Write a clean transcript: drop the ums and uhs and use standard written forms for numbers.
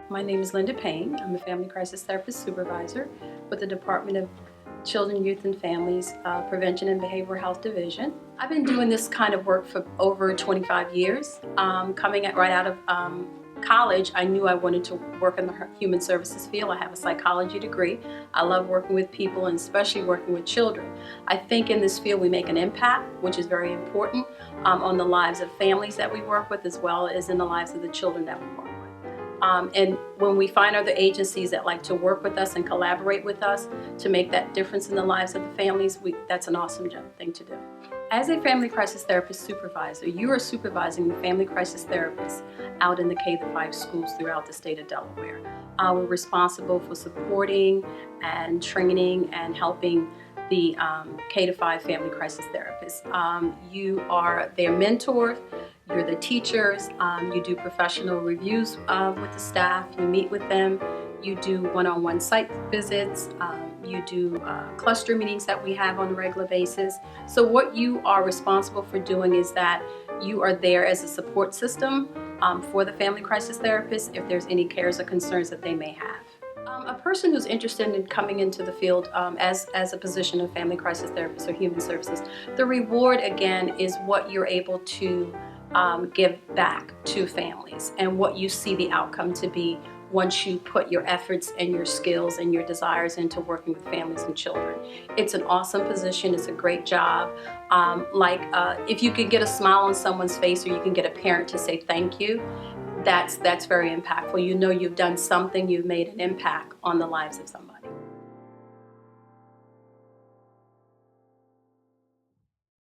My name is Linda Payne. I'm a Family Crisis Therapist Supervisor with the Department of Children, Youth, and Families Prevention and Behavioral Health Division. I've been doing this kind of work for over 25 years. Right out of college, I knew I wanted to work in the human services field. I have a psychology degree. I love working with people and especially working with children. I think in this field we make an impact, which is very important, on the lives of families that we work with as well as in the lives of the children that we work with. And when we find other agencies that like to work with us and collaborate with us to make that difference in the lives of the families, that's an awesome thing to do. As a family crisis therapist supervisor, you are supervising the family crisis therapists out in the K-5 schools throughout the state of Delaware. We're responsible for supporting and training and helping the K-5 family crisis therapists. You are their mentor. You're the teachers, you do professional reviews with the staff, you meet with them, you do one-on-one site visits, you do cluster meetings that we have on a regular basis. So what you are responsible for doing is that you are there as a support system for the family crisis therapist if there's any cares or concerns that they may have. A person who's interested in coming into the field as a position of family crisis therapist or human services, the reward again is what you're able to give back to families and what you see the outcome to be once you put your efforts and your skills and your desires into working with families and children. It's an awesome position. It's a great job. If you could get a smile on someone's face or you can get a parent to say thank you, that's very impactful. You know you've done something, you've made an impact on the lives of somebody.